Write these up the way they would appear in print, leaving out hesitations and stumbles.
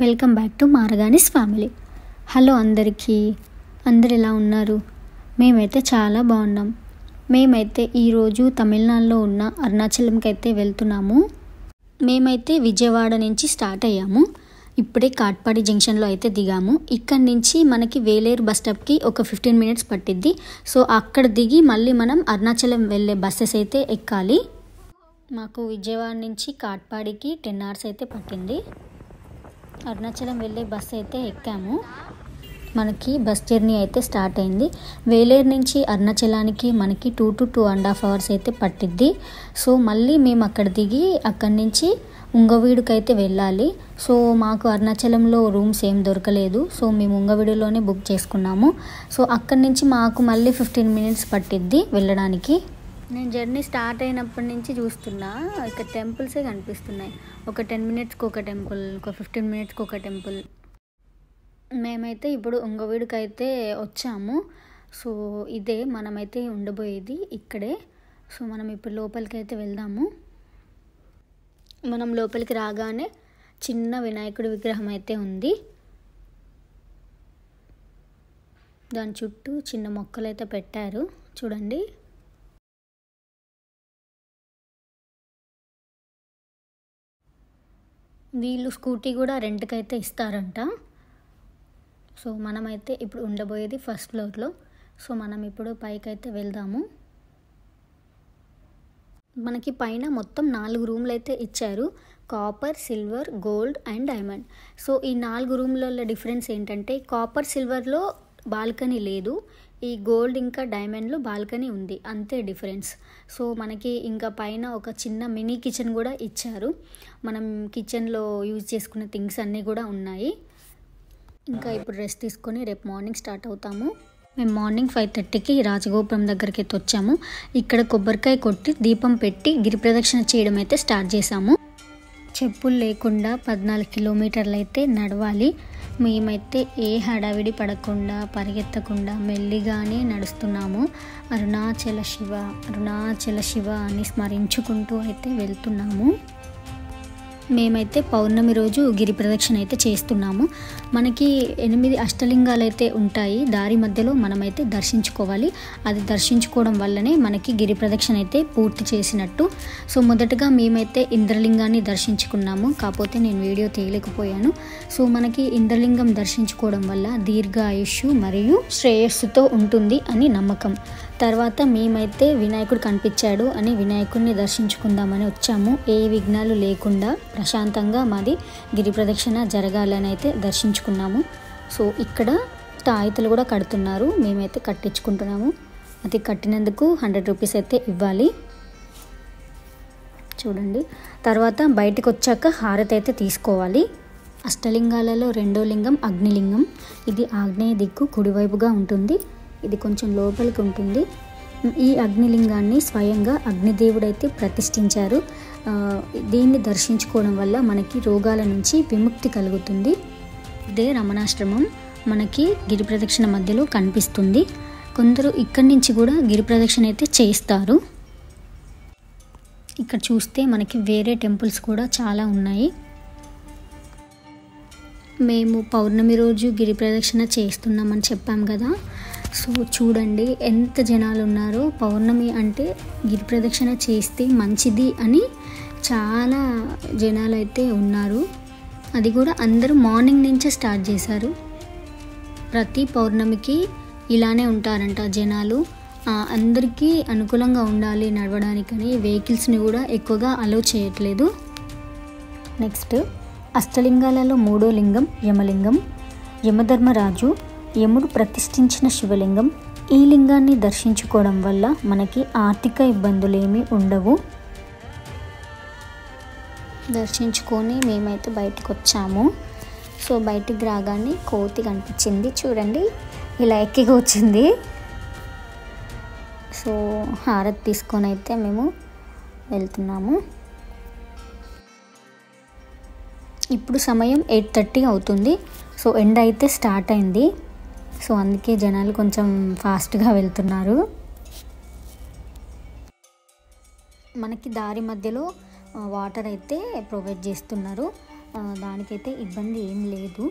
Welcome back to Maraganis family. Hello అందరికీ, అందరు ఎలా ఉన్నారు? మేమైతే చాలా బాగున్నాం. మేమైతే ఈరోజు తమిళనాడులో ఉన్న అరుణాచలంకి అయితే వెళ్తున్నాము. మేమైతే విజయవాడ నుంచి స్టార్ట్ అయ్యాము. ఇప్పుడే కాట్పాడి జంక్షన్లో అయితే దిగాము. ఇక్కడి నుంచి మనకి వేలేరు బస్ స్టాప్కి ఒక 15 minutes పట్టిద్ది. సో అక్కడ దిగి మళ్ళీ మనం అరుణాచలం వెళ్ళే బస్సెస్ అయితే ఎక్కాలి. మాకు విజయవాడ నుంచి కాట్పాడికి 10 hours అయితే పట్టింది. అరుణాచలం వెళ్ళే బస్ అయితే ఎక్కాము. మనకి బస్ జర్నీ అయితే స్టార్ట్ అయింది. వేలేరు నుంచి అరుణాచలానికి మనకి 2 to 2.5 hours అయితే పట్టిద్ది. సో మళ్ళీ మేము అక్కడ దిగి అక్కడి నుంచి ఉంగవీడుకి అయితే వెళ్ళాలి. సో మాకు అరుణాచలంలో రూమ్స్ ఏం దొరకలేదు. సో మేము ఉంగవీడులోనే బుక్ చేసుకున్నాము. సో అక్కడి నుంచి మాకు మళ్ళీ 15 minutes పట్టిద్ది వెళ్ళడానికి. నేను జర్నీ స్టార్ట్ అయినప్పటి నుంచి చూస్తున్నా, ఇక్కడ టెంపుల్సే కనిపిస్తున్నాయి. ఒక 10 minutesకి ఒక టెంపుల్, ఒక 15 minutesకి ఒక టెంపుల్. మేమైతే ఇప్పుడు ఉంగవీడుకి అయితే వచ్చాము. సో ఇదే మనమైతే ఉండబోయేది ఇక్కడే. సో మనం ఇప్పుడు లోపలికి అయితే వెళ్దాము. మనం లోపలికి రాగానే చిన్న వినాయకుడి విగ్రహం అయితే ఉంది. దాని చుట్టూ చిన్న మొక్కలు అయితే పెట్టారు చూడండి. వీళ్ళు స్కూటీ కూడా రెంట్కి అయితే ఇస్తారంట. సో మనమైతే ఇప్పుడు ఉండబోయేది ఫస్ట్ ఫ్లోర్లో. సో మనం ఇప్పుడు పైకి అయితే వెళ్దాము. మనకి పైన మొత్తం 4 రూమ్లు అయితే ఇచ్చారు. Copper, silver, gold and diamond. So ఈ 4 రూమ్లలో డిఫరెన్స్ ఏంటంటే, కాపర్ సిల్వర్లో బాల్కనీ లేదు, ఈ గోల్డ్ ఇంకా డైమండ్లో బాల్కనీ ఉంది, అంతే డిఫరెన్స్. సో మనకి ఇంకా పైన ఒక చిన్న మినీ కిచెన్ కూడా ఇచ్చారు. మనం కిచెన్లో యూజ్ చేసుకునే థింగ్స్ అన్నీ కూడా ఉన్నాయి. ఇంకా ఇప్పుడు రెస్ట్ తీసుకొని రేపు మార్నింగ్ స్టార్ట్ అవుతాము. మేము మార్నింగ్ 5:30కి రాజగోపురం దగ్గరికి అయితే వచ్చాము. ఇక్కడ కొబ్బరికాయ కొట్టి దీపం పెట్టి గిరి ప్రదక్షిణ చేయడం అయితే స్టార్ట్ చేసాము. చెప్పులు లేకుండా 14 kilometers అయితే నడవాలి. మేమైతే ఏ హడావిడి పడకుండా పరిగెత్తకుండా మెల్లిగానే నడుస్తున్నాము. అరుణాచల శివ, అరుణాచల శివ అని స్మరించుకుంటూ అయితే వెళ్తున్నాము. మేమైతే పౌర్ణమి రోజు గిరి ప్రదక్షిణ అయితే చేస్తున్నాము. మనకి 8 అష్టలింగాలు అయితే ఉంటాయి. దారి మధ్యలో మనమైతే దర్శించుకోవాలి. అది దర్శించుకోవడం వల్లనే మనకి గిరి ప్రదక్షిణ అయితే పూర్తి చేసినట్టు. సో మొదటగా మేమైతే ఇంద్రలింగాన్ని దర్శించుకున్నాము. కాకపోతే నేను వీడియో తీయలేకపోయాను. సో మనకి ఇంద్రలింగం దర్శించుకోవడం వల్ల దీర్ఘాయుష్షు మరియు శ్రేయస్సుతో ఉంటుంది అని నమ్మకం. తర్వాత మేమైతే వినాయకుడు కనిపించాడు అని వినాయకుడిని దర్శించుకుందామని వచ్చాము. ఏ విఘ్నాలు లేకుండా ప్రశాంతంగా మాది గిరి ప్రదక్షిణ జరగాలని అయితే దర్శించుకున్నాము. సో ఇక్కడ తాయితలు కూడా కడుతున్నారు. మేమైతే కట్టించుకుంటున్నాము. అది కట్టినందుకు 100 rupees అయితే ఇవ్వాలి. చూడండి. తర్వాత బయటకు వచ్చాక హారతి అయితే తీసుకోవాలి. అష్టలింగాలలో రెండో లింగం అగ్నిలింగం. ఇది ఆగ్నేయ దిక్కు కుడివైపుగా ఉంటుంది. ఇది కొంచెం లోపలికి ఉంటుంది. ఈ అగ్నిలింగాన్ని స్వయంగా అగ్నిదేవుడైతే ప్రతిష్ఠించారు. దీన్ని దర్శించుకోవడం వల్ల మనకి రోగాల నుంచి విముక్తి కలుగుతుంది. ఇదే రమణాశ్రమం మనకి గిరి ప్రదక్షిణ మధ్యలో కనిపిస్తుంది. కొందరు ఇక్కడి నుంచి కూడా గిరి ప్రదక్షిణ అయితే చేస్తారు. ఇక్కడ చూస్తే మనకి వేరే టెంపుల్స్ కూడా చాలా ఉన్నాయి. మేము పౌర్ణమి రోజు గిరి ప్రదక్షిణ చేస్తున్నామని చెప్పాం కదా. సో చూడండి ఎంత జనాలు ఉన్నారో. పౌర్ణమి అంటే గిరి ప్రదక్షిణ చేస్తే మంచిది అని చాలా జనాలు అయితే ఉన్నారు. అది కూడా అందరూ మార్నింగ్ నుంచే స్టార్ట్ చేశారు. ప్రతి పౌర్ణమికి ఇలానే ఉంటారంట జనాలు. అందరికీ అనుకూలంగా ఉండాలి నడవడానికని వెహికల్స్ని కూడా ఎక్కువగా అలో చేయట్లేదు. నెక్స్ట్ అష్టలింగాలలో 3వ లింగం యమలింగం. యమధర్మరాజు యముడు ప్రతిష్ఠించిన శివలింగం. ఈ లింగాన్ని దర్శించుకోవడం వల్ల మనకి ఆర్థిక ఇబ్బందులు ఏమీ ఉండవు. దర్శించుకొని మేమైతే బయటకు వచ్చాము. సో బయటికి రాగానే కోతి కనిపించింది చూడండి, ఇలా ఎక్కి కూర్చుంది. సో హారతి తీసుకొని అయితే మేము వెళ్తున్నాము. ఇప్పుడు సమయం 8:30 అవుతుంది. సో ఎండ అయితే స్టార్ట్ అయింది. సో అందుకే జనాలు కొంచెం ఫాస్ట్గా వెళ్తున్నారు. మనకి దారి మధ్యలో వాటర్ అయితే ప్రొవైడ్ చేస్తున్నారు. దానికైతే ఇబ్బంది ఏం లేదు.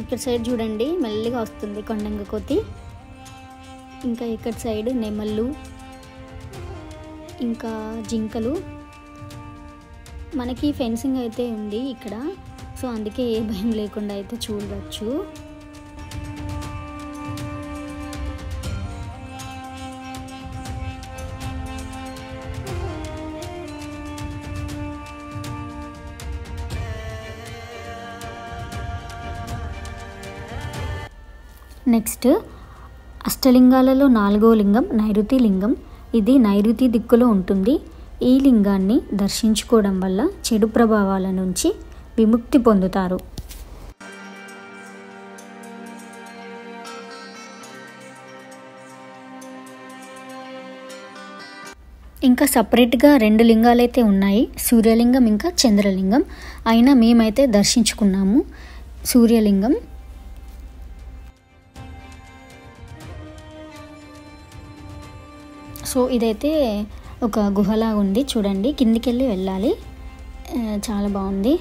ఇక్కడ సైడ్ చూడండి మెల్లిగా వస్తుంది కొండంగ కోతి. ఇంకా ఇక్కడ సైడ్ నెమళ్ళు, ఇంకా జింకలు. మనకి ఫెన్సింగ్ అయితే ఉంది ఇక్కడ, సో అందుకే ఏ భయం లేకుండా అయితే చూడవచ్చు. నెక్స్ట్ అష్టలింగాలలో 4వ లింగం నైరుతి లింగం. ఇది నైరుతి దిక్కులో ఉంటుంది. ఈ లింగాన్ని దర్శించుకోవడం వల్ల చెడు ప్రభావాల నుంచి విముక్తి పొందుతారు. ఇంకా సపరేట్గా 2 లింగాలైతే ఉన్నాయి, సూర్యలింగం ఇంకా చంద్రలింగం. అయినా మేమైతే దర్శించుకున్నాము సూర్యలింగం. సో ఇదైతే ఒక గుహలా ఉంది చూడండి, కిందికి వెళ్ళి వెళ్ళాలి. చాలా బాగుంది.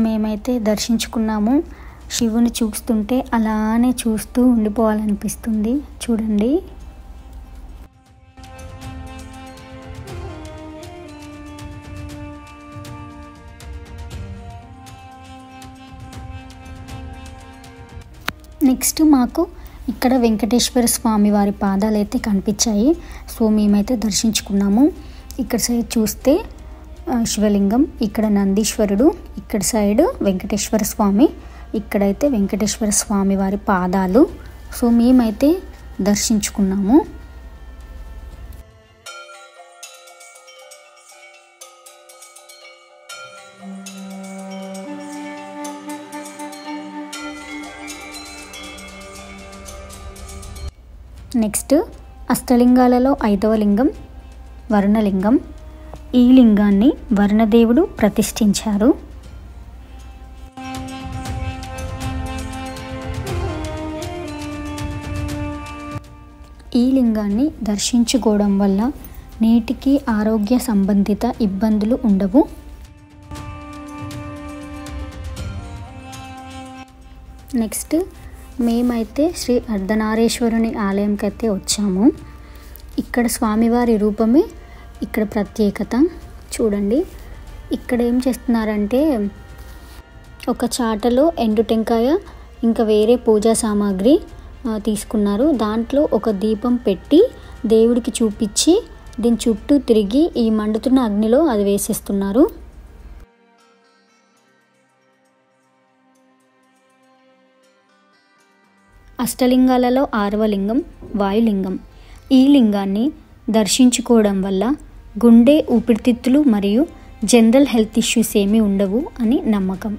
మేమైతే దర్శించుకున్నాము. శివుని చూస్తుంటే అలానే చూస్తూ ఉండిపోవాలనిపిస్తుంది చూడండి. నెక్స్ట్ మాకు ఇక్కడ వెంకటేశ్వర స్వామి వారి పాదాలు అయితే కనిపించాయి. సో మేమైతే దర్శించుకున్నాము. ఇక్కడ సైడ్ చూస్తే శివలింగం, ఇక్కడ నందీశ్వరుడు, ఇక్కడ సైడ్ వెంకటేశ్వర స్వామి, ఇక్కడైతే వెంకటేశ్వర స్వామి వారి పాదాలు. సో మేమైతే దర్శించుకున్నాము. నెక్స్ట్ అష్టలింగాలలో 5వ లింగం వరుణలింగం. ఈ లింగాన్ని వరుణదేవుడు ప్రతిష్ఠించారు. ఈ లింగాన్ని దర్శించుకోవడం వల్ల నేటికి ఆరోగ్య సంబంధిత ఇబ్బందులు ఉండవు. నెక్స్ట్ మేమైతే శ్రీ అర్ధనారీశ్వరుని ఆలయంకి అయితే వచ్చాము. ఇక్కడ స్వామివారి రూపమే ఇక్కడ ప్రత్యేకత చూడండి. ఇక్కడ ఏం చేస్తున్నారంటే ఒక చాటలో ఎండు టెంకాయ ఇంకా వేరే పూజా సామాగ్రి తీసుకున్నారు. దాంట్లో ఒక దీపం పెట్టి దేవుడికి చూపించి దీని చుట్టూ తిరిగి ఈ మండుతున్న అగ్నిలో అది వేసేస్తున్నారు. అష్టలింగాలలో 6వ లింగం వాయులింగం. ఈ లింగాన్ని దర్శించుకోవడం వల్ల గుండె, ఊపిరితిత్తులు మరియు జనరల్ హెల్త్ ఇష్యూస్ ఏమీ ఉండవు అని నమ్మకం.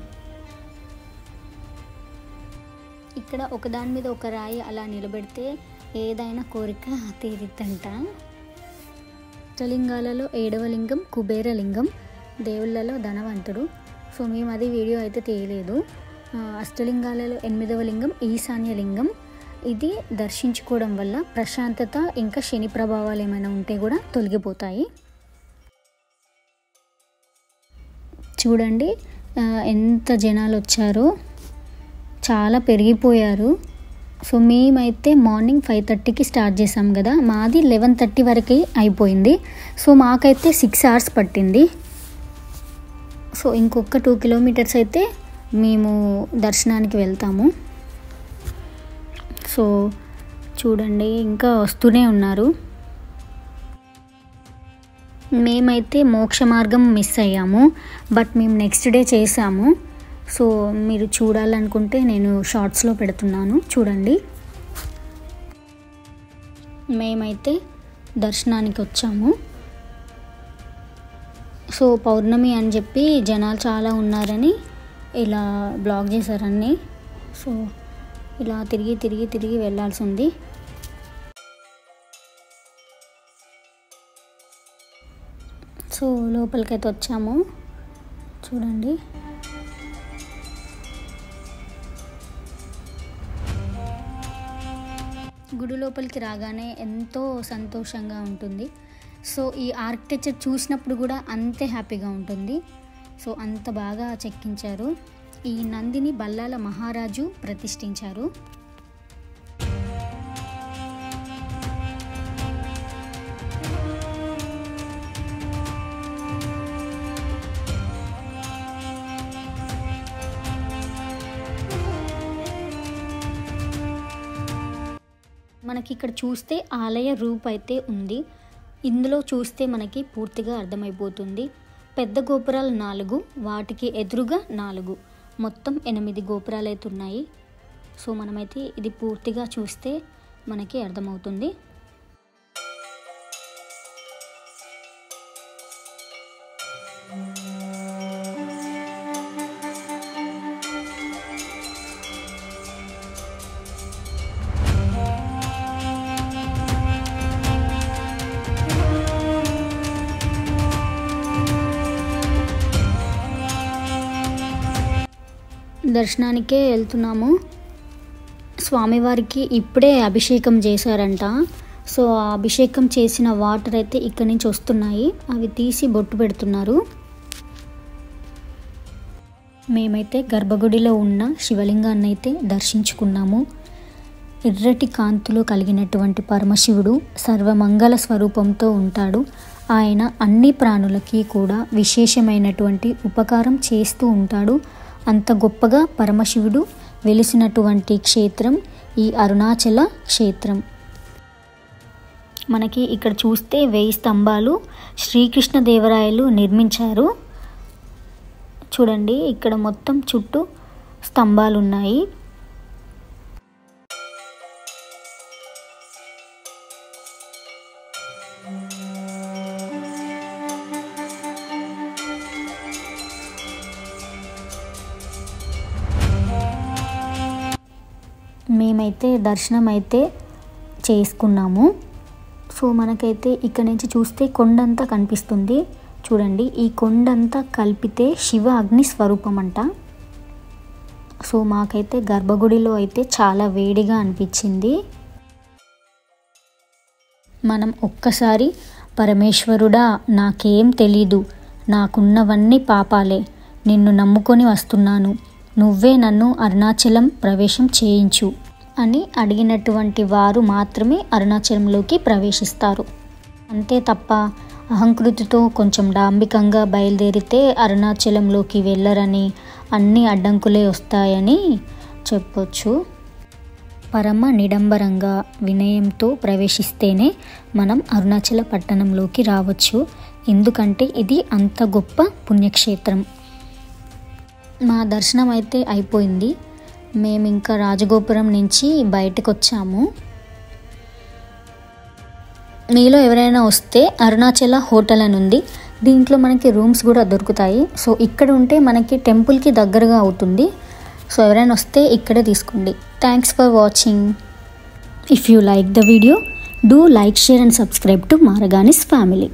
ఇక్కడ ఒకదాని మీద ఒక రాయి అలా నిలబెడితే ఏదైనా కోరిక తీరిద్దంట. అష్టలింగాలలో 7వ లింగం కుబేరలింగం, దేవుళ్ళలో ధనవంతుడు. సో మేము అది వీడియో అయితే తీయలేదు. అష్టలింగాలలో 8వ లింగం ఈశాన్యలింగం. ఇది దర్శించుకోవడం వల్ల ప్రశాంతత ఇంకా శని ప్రభావాలు ఏమైనా ఉంటే కూడా తొలగిపోతాయి. చూడండి ఎంత జనాలు వచ్చారో, చాలా పెరిగిపోయారు. సో మేమైతే మార్నింగ్ 5:30కి స్టార్ట్ చేసాం కదా, మాది 11:30 వరకు అయిపోయింది. సో మాకైతే 6 hours పట్టింది. సో ఇంకొక 2 kilometers అయితే మేము దర్శనానికి వెళ్తాము. సో చూడండి ఇంకా వస్తూనే ఉన్నారు. మేమైతే మోక్ష మార్గం మిస్ అయ్యాము, బట్ మేము నెక్స్ట్ డే చేసాము. సో మీరు చూడాలనుకుంటే నేను షార్ట్స్లో పెడుతున్నాను చూడండి. మేమైతే దర్శనానికి వచ్చాము. సో పౌర్ణమి అని చెప్పి జనాలు చాలా ఉన్నారని ఇలా బ్లాక్ చేశారన్నీ. సో ఇలా తిరిగి తిరిగి తిరిగి వెళ్ళాల్సి ఉంది. సో లోపలికైతే వచ్చాము, చూడండి. గుడి లోపలికి రాగానే ఎంతో సంతోషంగా ఉంటుంది. సో ఈ ఆర్కిటెక్చర్ చూసినప్పుడు కూడా అంతే హ్యాపీగా ఉంటుంది. సో అంత బాగా చెక్కించారు. ఈ నందిని బల్లాల మహారాజు ప్రతిష్ఠించారు. మనకి ఇక్కడ చూస్తే ఆలయ రూప్ అయితే ఉంది. ఇందులో చూస్తే మనకి పూర్తిగా అర్థమైపోతుంది. పెద్ద గోపురాలు 4, వాటికి ఎదురుగా 4, మొత్తం 8 గోపురాలు అయితే ఉన్నాయి. సో మనమైతే ఇది పూర్తిగా చూస్తే మనకి అర్థమవుతుంది. దర్శనానికే వెళ్తున్నాము. స్వామివారికి ఇప్పుడే అభిషేకం చేశారంట. సో ఆ అభిషేకం చేసిన వాటర్ అయితే ఇక్కడి నుంచి వస్తున్నాయి. అవి తీసి బొట్టు పెడుతున్నారు. మేమైతే గర్భగుడిలో ఉన్న శివలింగాన్ని అయితే దర్శించుకున్నాము. ఎర్రటి కాంతులు కలిగినటువంటి పరమశివుడు సర్వమంగళ స్వరూపంతో ఉంటాడు. ఆయన అన్ని ప్రాణులకి కూడా విశేషమైనటువంటి ఉపకారం చేస్తూ ఉంటాడు. అంత గొప్పగా పరమశివుడు వెలిసినటువంటి క్షేత్రం ఈ అరుణాచల క్షేత్రం. మనకి ఇక్కడ చూస్తే 1000 స్తంభాలు శ్రీకృష్ణదేవరాయలు నిర్మించారు. చూడండి, ఇక్కడ మొత్తం చుట్టూ స్తంభాలు ఉన్నాయి. మేమైతే దర్శనం అయితే చేసుకున్నాము. సో మనకైతే ఇక్కడ నుంచి చూస్తే కొండంతా కనిపిస్తుంది. చూడండి, ఈ కొండంతా కలిపితే శివ అగ్ని స్వరూపం అంట. సో మాకైతే గర్భగుడిలో అయితే చాలా వేడిగా అనిపించింది. మనం ఒక్కసారి పరమేశ్వరుడా, నాకేం తెలీదు, నాకున్నవన్నీ పాపాలే, నిన్ను నమ్ముకొని వస్తున్నాను, నువ్వే నన్ను అరుణాచలం ప్రవేశం చేయించు అని అడిగినటువంటి వారు మాత్రమే అరుణాచలంలోకి ప్రవేశిస్తారు. అంతే తప్ప అహంకృతితో కొంచెం డాంబికంగా బయలుదేరితే అరుణాచలంలోకి వెళ్ళరని, అన్ని అడ్డంకులే వస్తాయని చెప్పొచ్చు. పరమ నిడంబరంగా వినయంతో ప్రవేశిస్తేనే మనం అరుణాచల పట్టణంలోకి రావచ్చు. ఎందుకంటే ఇది అంత గొప్ప పుణ్యక్షేత్రం. మా దర్శనం అయితే అయిపోయింది. మేము ఇంకా రాజగోపురం నుంచి బయటకు వచ్చాము. మీలో ఎవరైనా వస్తే అరుణాచల హోటల్ అని ఉంది. దీంట్లో మనకి రూమ్స్ కూడా దొరుకుతాయి. సో ఇక్కడ ఉంటే మనకి టెంపుల్కి దగ్గరగా అవుతుంది. సో ఎవరైనా వస్తే ఇక్కడే తీసుకోండి. Thanks for watching. If you like the video, do like, share and subscribe to Maraganis family.